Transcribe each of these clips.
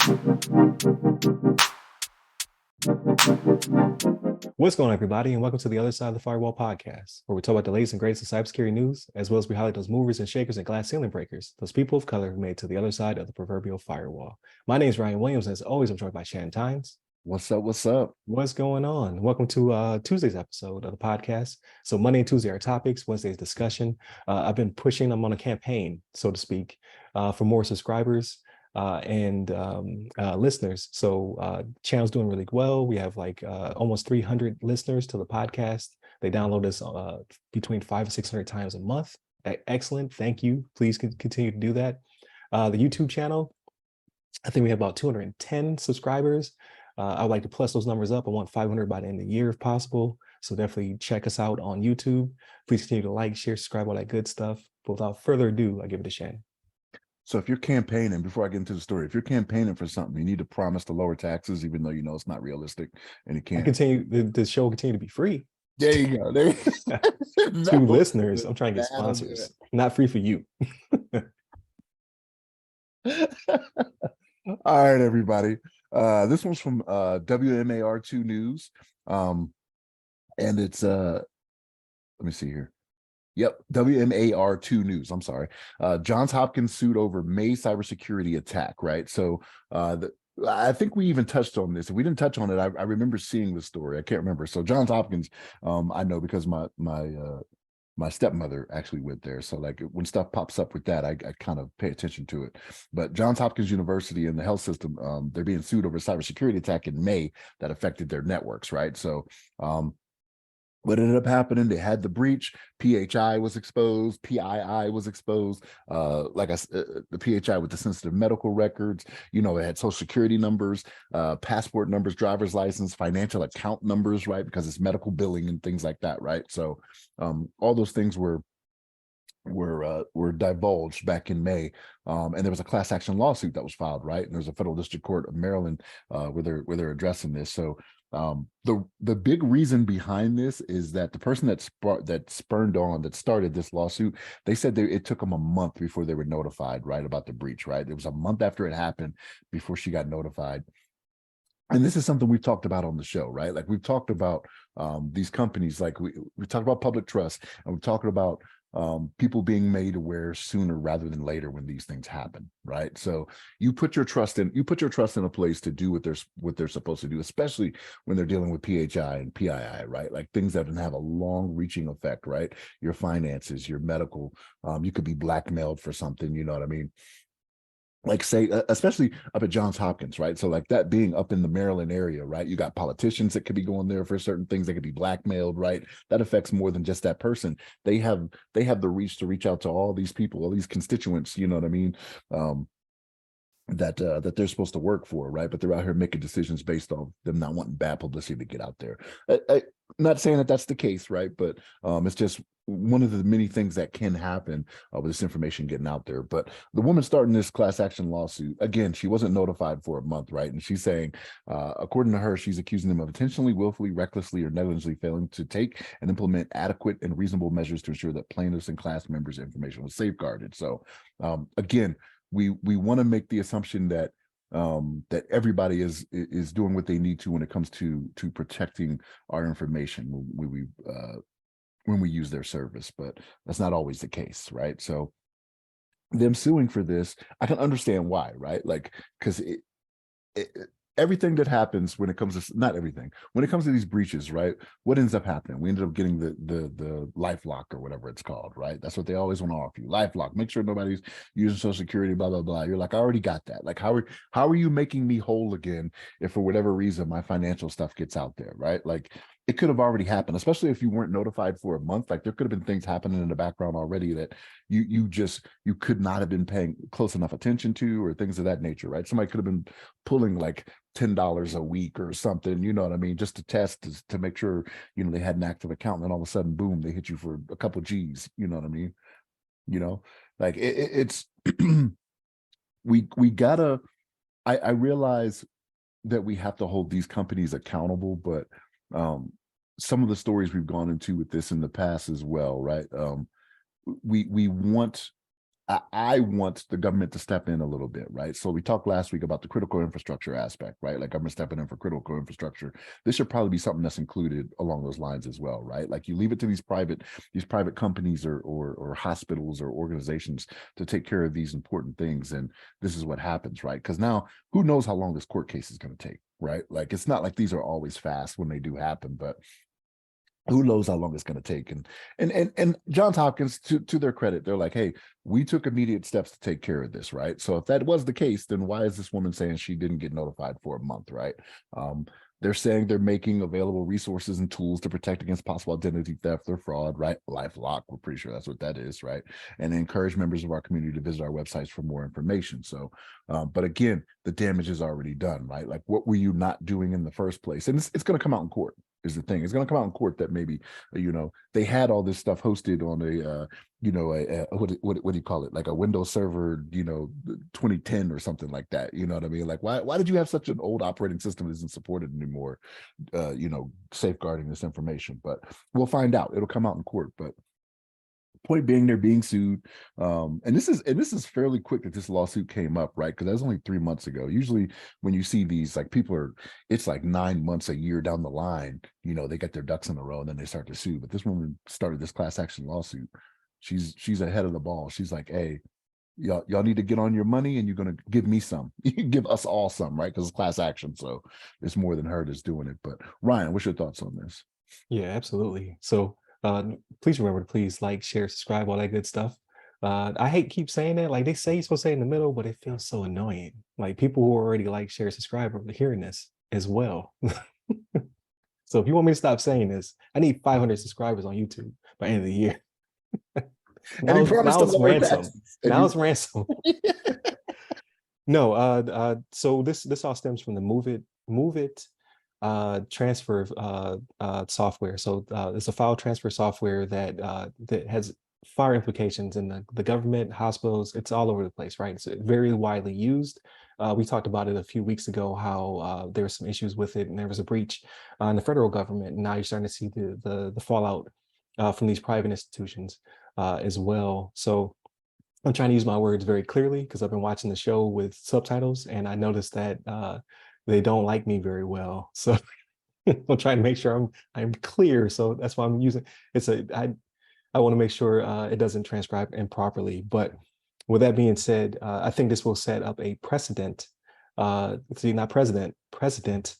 What's going on, everybody, and welcome to the Other Side of the Firewall podcast, where we talk about the latest and greatest of cybersecurity news, as well as we highlight those movers and shakers and glass ceiling breakers, those people of color who made it to the other side of the proverbial firewall. My name is Ryan Williams, and as always, I'm joined by Shannon Tynes. What's up? What's up? What's going on? Welcome to Tuesday's episode of the podcast. So Monday and Tuesday are topics, Wednesday's discussion. I'm on a campaign, so to speak, for more subscribers and listeners. So channel's doing really well. We have almost 300 listeners to the podcast. They download us between 500 and 600 times a month. Excellent. Thank you. Please continue to do that. The YouTube channel, I think we have about 210 subscribers. I would like to plus those numbers up. I want 500 by the end of the year if possible. So definitely check us out on YouTube. Please continue to like, share, subscribe, all that good stuff. But without further ado, I give it to Shannon. So if you're campaigning, before I get into the story, if you're campaigning for something, you need to promise to lower taxes, even though you know it's not realistic and you can't. The show will continue to be free. There you go. There to listeners, I'm trying to get sponsors. Not free for you. All right, everybody. This one's from WMAR2 News. And it's let me see here. Yep, WMAR2 News. I'm sorry. Johns Hopkins sued over May cybersecurity attack, right? So I think we even touched on this. If we didn't touch on it, I remember seeing the story. I can't remember. So Johns Hopkins, I know because my stepmother actually went there. So like when stuff pops up with that, I kind of pay attention to it. But Johns Hopkins University and the health system, they're being sued over a cybersecurity attack in May that affected their networks, right? So what ended up happening, they had the breach, PHI was exposed, PII was exposed, the PHI with the sensitive medical records, you know, it had social security numbers, passport numbers, driver's license, financial account numbers, right? Because it's medical billing and things like that, right? So all those things were divulged back in May, and there was a class action lawsuit that was filed, right? And there's a federal district court of Maryland where they're addressing this. So the big reason behind this is that the person that started this lawsuit, they said it took them a month before they were notified, right, about the breach, right? It was a month after it happened before she got notified. And this is something we've talked about on the show, right? Like we've talked about these companies, like we talked about public trust, and we're talking about people being made aware sooner rather than later when these things happen, right? So you put your trust in a place to do what they're supposed to do, especially when they're dealing with PHI and PII, right? Like things that have a long-reaching effect, right? Your finances, your medical, you could be blackmailed for something, you know what I mean? Like say, especially up at Johns Hopkins, right? So like that being up in the Maryland area, right? You got politicians that could be going there for certain things. They could be blackmailed, right? That affects more than just that person. They have the reach to reach out to all these people, all these constituents, you know what I mean? That they're supposed to work for, right? But they're out here making decisions based on them not wanting bad publicity to get out there. Not saying that that's the case, right? But it's just one of the many things that can happen with this information getting out there. But the woman starting this class action lawsuit, again, she wasn't notified for a month, right? And she's saying, according to her, she's accusing them of intentionally, willfully, recklessly, or negligently failing to take and implement adequate and reasonable measures to ensure that plaintiffs and class members' information was safeguarded. So again, we want to make the assumption that that everybody is doing what they need to when it comes to protecting our information when we use their service, but that's not always the case, right? So them suing for this, I can understand why, right? Like, because everything that happens when it comes to, not everything, when it comes to these breaches, right? What ends up happening? We ended up getting the LifeLock or whatever it's called, right? That's what they always want to offer you. LifeLock, make sure nobody's using Social Security, blah, blah, blah. You're like, I already got that. Like, how are you making me whole again if for whatever reason my financial stuff gets out there, right? Like, it could have already happened, especially if you weren't notified for a month. Like there could have been things happening in the background already that you could not have been paying close enough attention to, or things of that nature, right? Somebody could have been pulling like $10 a week or something, you know what I mean, just to test to make sure, you know, they had an active account, and then all of a sudden, boom, they hit you for a couple of G's, you know what I mean? You know, like it's we gotta, I realize that we have to hold these companies accountable, but some of the stories we've gone into with this in the past as well, right? We want I want the government to step in a little bit, right? So we talked last week about the critical infrastructure aspect, right? Like government stepping in for critical infrastructure. This should probably be something that's included along those lines as well, right? Like you leave it to these private companies or hospitals or organizations to take care of these important things, and this is what happens, right? Because now who knows how long this court case is going to take, right? Like it's not like these are always fast when they do happen, but who knows how long it's going to take. And Johns Hopkins, to their credit, they're like, hey, we took immediate steps to take care of this, right? So if that was the case, then why is this woman saying she didn't get notified for a month, right? They're saying they're making available resources and tools to protect against possible identity theft or fraud, right? LifeLock, we're pretty sure that's what that is, right? And encourage members of our community to visit our websites for more information. So, but again, the damage is already done, right? Like, what were you not doing in the first place? And it's going to come out in court. Is the thing. It's going to come out in court that maybe, they had all this stuff hosted on what do you call it? Like a Windows Server, 2010 or something like that. You know what I mean? Like, why did you have such an old operating system that isn't supported anymore, safeguarding this information? But we'll find out. It'll come out in court. But point being, they're being sued, and this is fairly quick that this lawsuit came up, right? Because that was only 3 months ago. Usually when you see these, like, it's like 9 months, a year down the line, they get their ducks in a row and then they start to sue. But this woman started this class action lawsuit. She's ahead of the ball. She's like, hey, y'all need to get on your money, and you're going to give me some. You can give us all some, right? Because it's class action, so it's more than her that's doing it. But Ryan, what's your thoughts on this? Yeah, absolutely. So please remember to please like, share, subscribe, all that good stuff. I hate keep saying that. Like, they say you're supposed to say in the middle, but it feels so annoying. Like, people who already like, share, subscribe are hearing this as well. So if you want me to stop saying this, I need 500 subscribers on YouTube by end of the year. And he promised Now to it's lower ransom. taxes. Now it's ransom. No, so this all stems from the MoveIt transfer software. So it's a file transfer software that has far implications in the government, hospitals. It's all over the place, right? It's very widely used. We talked about it a few weeks ago, how there were some issues with it, and there was a breach in the federal government. And now you're starting to see the fallout from these private institutions as well. So I'm trying to use my words very clearly, because I've been watching the show with subtitles, and I noticed that they don't like me very well. So I'm trying to make sure I'm clear. So that's why I'm using I want to make sure it doesn't transcribe improperly. But with that being said, I think this will set up a precedent. Not precedent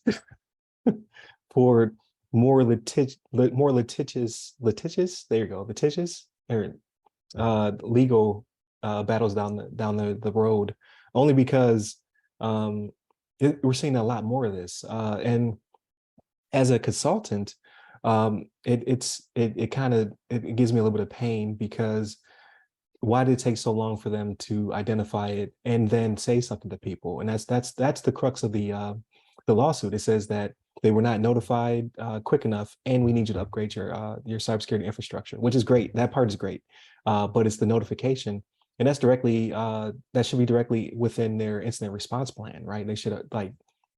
for more litigious. There you go, litigious or legal battles down the road, only because we're seeing a lot more of this. And as a consultant, it kind of gives me a little bit of pain, because why did it take so long for them to identify it and then say something to people? And that's the crux of the lawsuit. It says that they were not notified quick enough, and we need you to upgrade your cybersecurity infrastructure, which is great. That part is great, but it's the notification, and that's directly that should be directly within their incident response plan, right? They should like,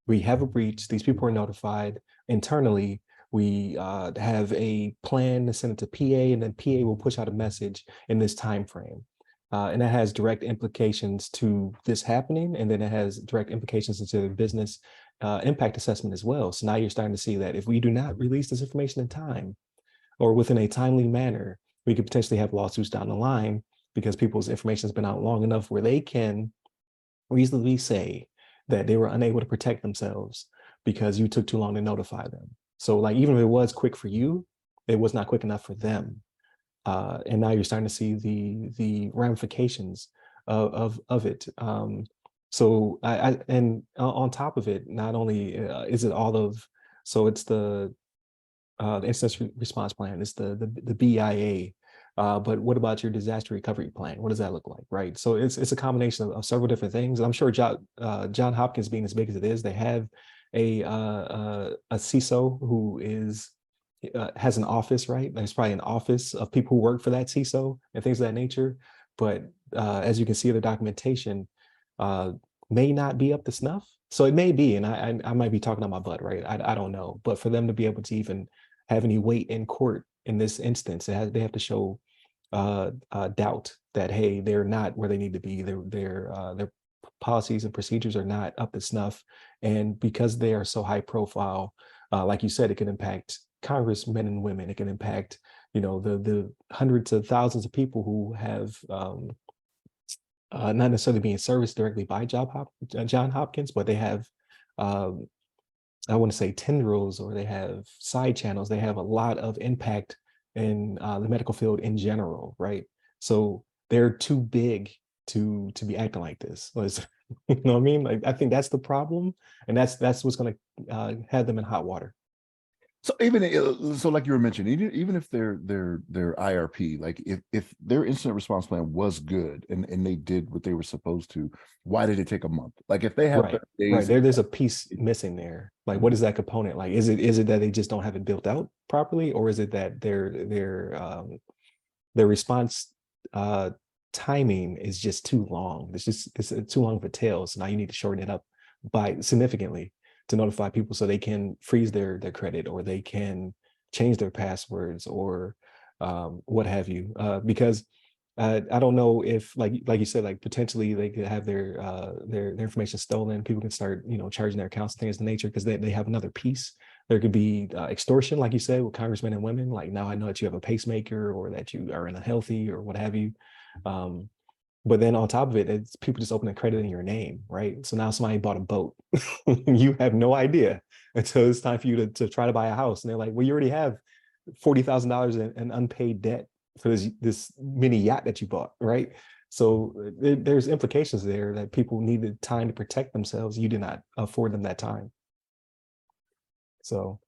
we have a breach. These people are notified internally. We have a plan to send it to PA, and then PA will push out a message in this time frame. And that has direct implications to this happening, and then it has direct implications into the business impact assessment as well. So now you're starting to see that if we do not release this information in time, or within a timely manner, we could potentially have lawsuits down the line, because people's information has been out long enough where they can reasonably say that they were unable to protect themselves because you took too long to notify them. So, like, even if it was quick for you, it was not quick enough for them. And now you're starting to see the ramifications of it. So and on top of it, not only is it all of, so it's the incident response plan, it's the BIA, but what about your disaster recovery plan? What does that look like, right? So it's a combination of several different things. And I'm sure John Hopkins, being as big as it is, they have a CISO who has an office, right? There's probably an office of people who work for that CISO and things of that nature. But as you can see, the documentation may not be up to snuff. So it may be, and I might be talking on my butt, right? I don't know. But for them to be able to even have any weight in court in this instance, they have to show doubt that, hey, they're not where they need to be. Their policies and procedures are not up to snuff. And because they are so high profile, like you said, it can impact congressmen and women. It can impact, the hundreds of thousands of people who have not necessarily being serviced directly by John Hopkins, but they have, I want to say tendrils, or they have side channels. They have a lot of impact in the medical field in general, right? So they're too big to be acting like this. You know what I mean? Like, I think that's the problem, and that's what's going to have them in hot water. So so like you were mentioning, even if their IRP, like if their incident response plan was good and they did what they were supposed to, why did it take a month? Like if they have Right, days, there's a piece missing there. Like, what is that component? Like, is it that they just don't have it built out properly, or is it that their response timing is just too long? It's too long of a tail. So now you need to shorten it up by significantly to notify people so they can freeze their credit, or they can change their passwords, or what have you. Because I don't know if, like you said, like potentially they could have their information stolen. People can start, charging their accounts, things of the nature, because they have another piece. There could be extortion, like you said, with congressmen and women. Like, now I know that you have a pacemaker, or that you are unhealthy, or what have you. But then on top of it, it's people just opening credit in your name, right? So now somebody bought a boat. You have no idea until it's time for you to try to buy a house. And they're like, well, you already have $40,000 in unpaid debt for this mini yacht that you bought, right? So there's implications there that people needed time to protect themselves. You did not afford them that time. So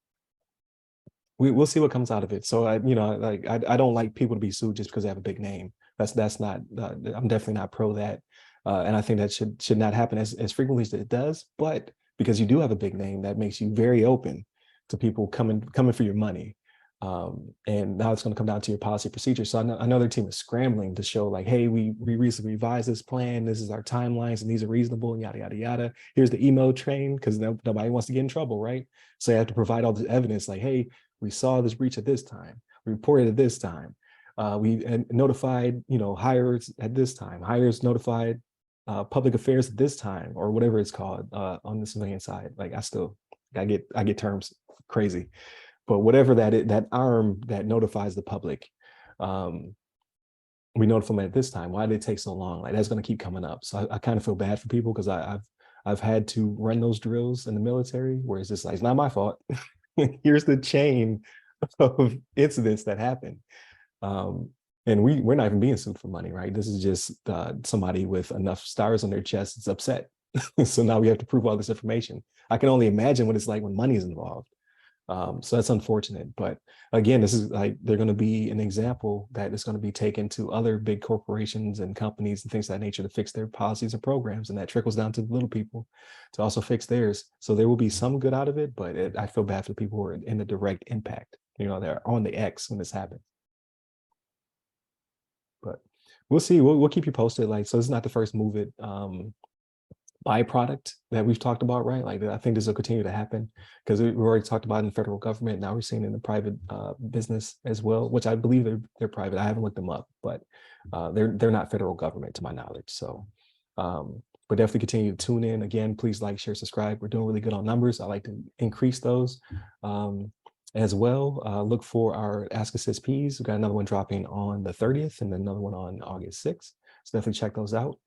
we'll see what comes out of it. So I don't like people to be sued just because they have a big name. That's not. I'm definitely not pro that, and I think that should not happen as frequently as it does. But because you do have a big name, that makes you very open to people coming for your money. And now it's going to come down to your policy procedure. So I know their team is scrambling to show, like, hey, we recently revised this plan. This is our timelines, and these are reasonable, and yada yada yada. Here's the email train, because nobody wants to get in trouble, right? So you have to provide all the evidence, like, hey, we saw this breach at this time, we reported at this time, we notified, hires at this time, hires notified public affairs at this time, or whatever it's called on the civilian side. Like, I get terms crazy, but whatever that arm that notifies the public, we notify them at this time. Why did it take so long? Like, that's going to keep coming up. So I kind of feel bad for people, because I've had to run those drills in the military where it's just like, it's not my fault. Here's the chain of incidents that happen. And we're not even being sued for money, right? This is just somebody with enough stars on their chest is upset. So now we have to prove all this information. I can only imagine what it's like when money is involved. So that's unfortunate. But again, this is like, they're going to be an example that is going to be taken to other big corporations and companies and things of that nature to fix their policies and programs. And that trickles down to the little people to also fix theirs. So there will be some good out of it, but I feel bad for the people who are in the direct impact. They're on the X when this happens. But we'll see. We'll keep you posted. Like, so this is not the first MoveIt byproduct that we've talked about, right? Like, I think this will continue to happen, because we've already talked about it in the federal government. Now we're seeing it in the private business as well, which I believe they're private. I haven't looked them up, but they're not federal government to my knowledge. So, but definitely continue to tune in. Again, please like, share, subscribe. We're doing really good on numbers. I like to increase those as well. Look for our Ask Us SPs. We've got another one dropping on the 30th, and then another one on August 6th. So definitely check those out.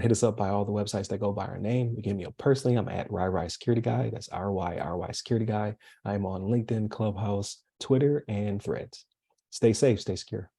Hit us up by all the websites that go by our name. You get me up personally, I'm at RY Security Guy. That's RY Security Guy. I'm on LinkedIn, Clubhouse, Twitter, and Threads. Stay safe, stay secure.